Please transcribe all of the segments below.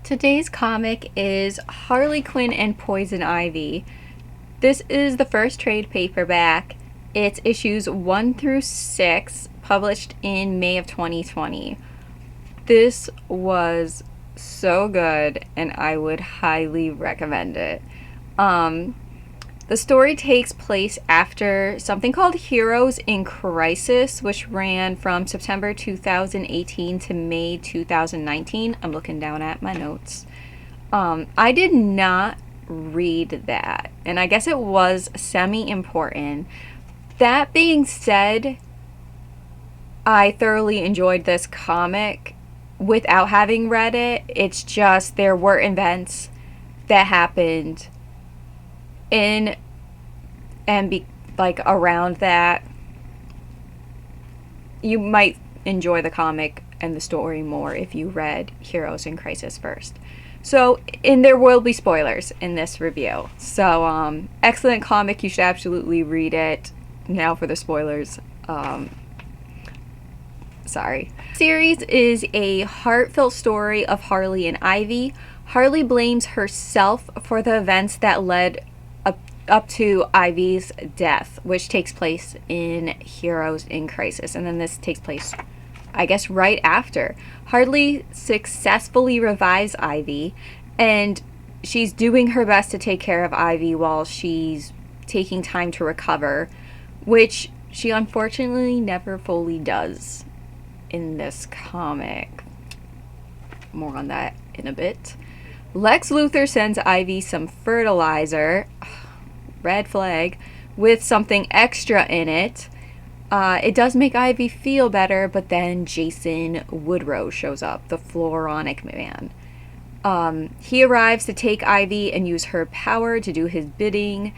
Today's comic is Harley Quinn and Poison Ivy. This is the first trade paperback. It's issues 1 through 6, published in May of 2020. This was so good, and I would highly recommend it. The story takes place after something called Heroes in Crisis, which ran from September 2018 to May 2019. I'm looking down at my notes. I did not read that, and I guess it was semi-important. That being said, I thoroughly enjoyed this comic without having read it. It's just there were events that happened in and around that. You might enjoy the comic and the story more if you read Heroes in Crisis first. So, and there will be spoilers in this review. So, excellent comic. You should absolutely read it. Now for the spoilers. Sorry. Series is a heartfelt story of Harley and Ivy. Harley blames herself for the events that led up to Ivy's death, which takes place in Heroes in Crisis. And then this takes place, I guess, right after. Harley successfully revives Ivy, and she's doing her best to take care of Ivy while she's taking time to recover, which she unfortunately never fully does in this comic. More on that in a bit. Lex Luthor sends Ivy some fertilizer, red flag, with something extra in it. It does make Ivy feel better, but then Jason Woodrow shows up, the Floronic Man. He arrives to take Ivy and use her power to do his bidding.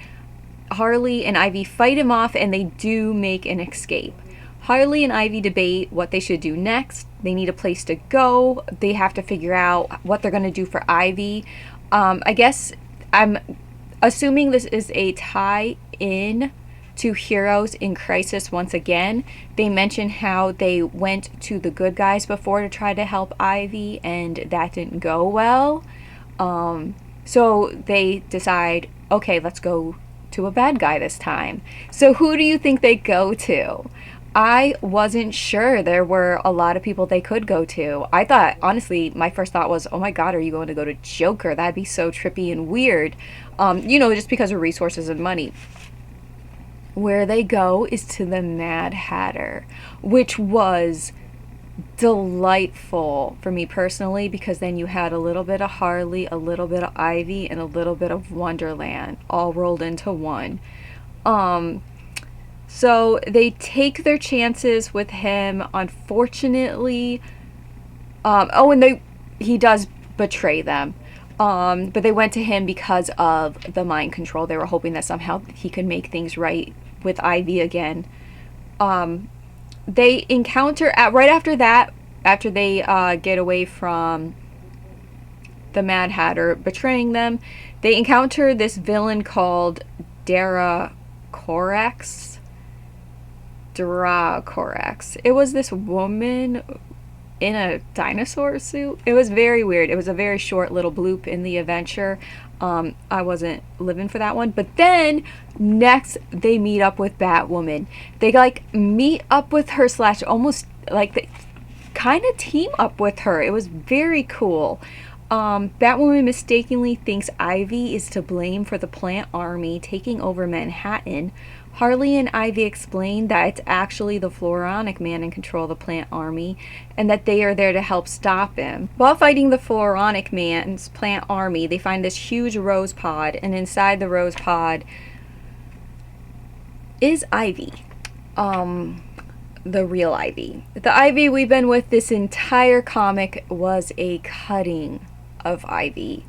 Harley and Ivy fight him off, and they do make an escape. Harley and Ivy debate what they should do next. They need a place to go. They have to figure out what they're going to do for Ivy. I guess I'm assuming this is a tie-in to Heroes in Crisis once again. They mention how they went to the good guys before to try to help Ivy, and that didn't go well. So they decide, okay, let's go to a bad guy this time. So who do you think they go to? I wasn't sure. There were a lot of people they could go to. I thought, honestly, my first thought was, oh my god, are you going to go to Joker? That'd be so trippy and weird. Just because of resources and money. Where they go is to the Mad Hatter, which was delightful for me personally, because then you had a little bit of Harley, a little bit of Ivy, and a little bit of Wonderland all rolled into one. So they take their chances with him. Unfortunately, he does betray them. But they went to him because of the mind control. They were hoping that somehow he could make things right with Ivy again. They encounter right after that, after they get away from the Mad Hatter betraying them, they encounter this villain called Dracorax. It was this woman in a dinosaur suit. It was very weird. It was a very short little bloop in the adventure. I wasn't living for that one. But then next they meet up with Batwoman. They meet up with her / almost they kind of team up with her. It was very cool. Batwoman mistakenly thinks Ivy is to blame for the plant army taking over Manhattan. Harley and Ivy explain that it's actually the Floronic Man in control of the plant army, and that they are there to help stop him. While fighting the Floronic Man's plant army, they find this huge rose pod, and inside the rose pod is Ivy. The real Ivy. The Ivy we've been with this entire comic was a cutting of Ivy.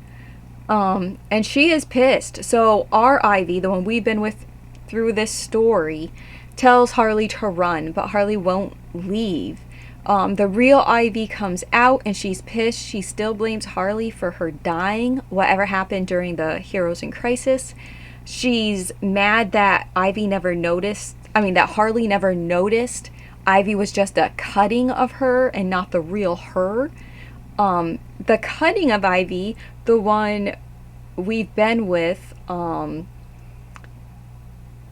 And she is pissed. So our Ivy, the one we've been with through this story, tells Harley to run, but Harley won't leave. The real Ivy comes out, and she's pissed. She still blames Harley for her dying, whatever happened during the Heroes in Crisis. She's mad that Harley never noticed Ivy was just a cutting of her and not the real her. The cutting of Ivy, the one we've been with,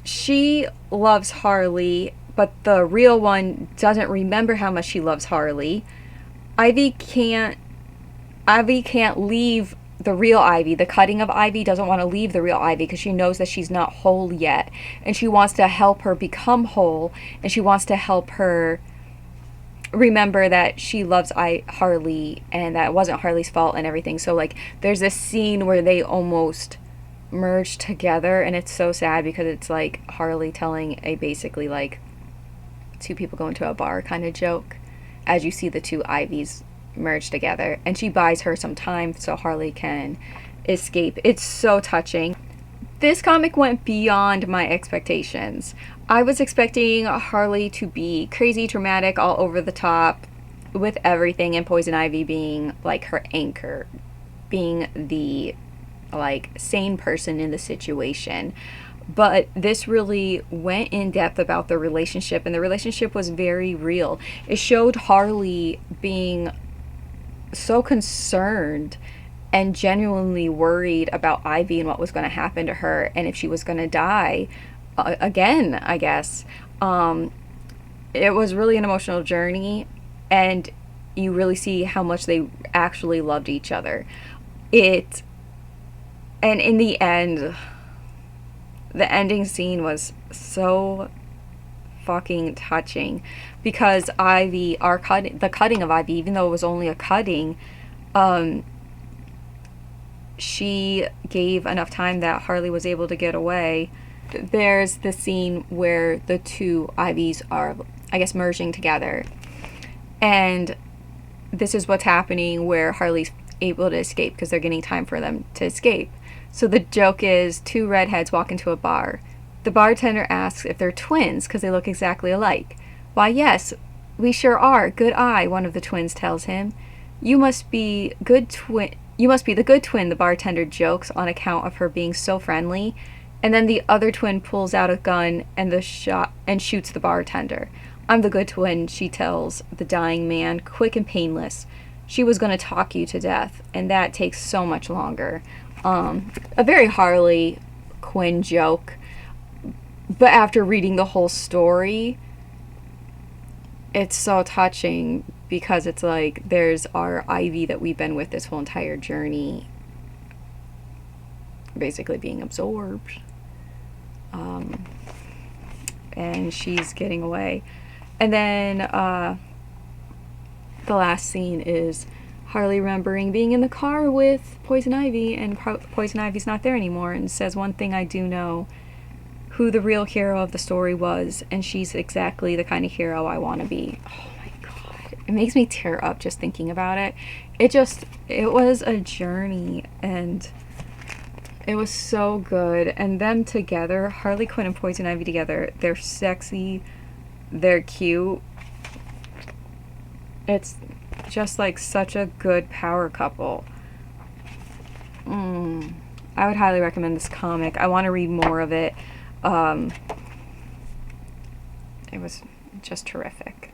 she loves Harley, but the real one doesn't remember how much she loves Harley. Ivy can't leave the real Ivy. The cutting of Ivy doesn't want to leave the real Ivy because she knows that she's not whole yet, and she wants to help her become whole, and she wants to help her remember that she loves Harley and that it wasn't Harley's fault and everything. So like there's this scene where they almost merge together, and it's so sad because it's like Harley telling a basically like two people go into a bar kind of joke as you see the two Ivies merge together, and she buys her some time so Harley can escape. It's so touching. This comic went beyond my expectations. I was expecting Harley to be crazy, dramatic, all over the top with everything, and Poison Ivy being like her anchor, being the like sane person in the situation. But this really went in depth about the relationship, and the relationship was very real. It showed Harley being so concerned and genuinely worried about Ivy and what was going to happen to her, and if she was going to die again, I guess. It was really an emotional journey, and you really see how much they actually loved each other. And in the end, the ending scene was so fucking touching because the cutting of Ivy, even though it was only a cutting, she gave enough time that Harley was able to get away. There's the scene where the two Ivies are, I guess, merging together, and this is what's happening where Harley's able to escape because they're getting time for them to escape. So the joke is two redheads walk into a bar. The bartender asks if they're twins because they look exactly alike. "Why, yes, we sure are. Good eye," one of the twins tells him. You must be the good twin," the bartender jokes on account of her being so friendly. And then the other twin pulls out a gun and shoots the bartender. "I'm the good twin," she tells the dying man, quick and painless. "She was going to talk you to death, and that takes so much longer." A very Harley Quinn joke. But after reading the whole story, it's so touching because it's like there's our Ivy that we've been with this whole entire journey basically being absorbed. And she's getting away. And then the last scene is Harley remembering being in the car with Poison Ivy, and Poison Ivy's not there anymore, and says, "One thing I do know, who the real hero of the story was, and she's exactly the kind of hero I want to be." Oh my god. It makes me tear up just thinking about it. It was a journey, and it was so good. And them together, Harley Quinn and Poison Ivy together, they're sexy, they're cute. It's just like such a good power couple. I would highly recommend this comic. I want to read more of it. It was just terrific.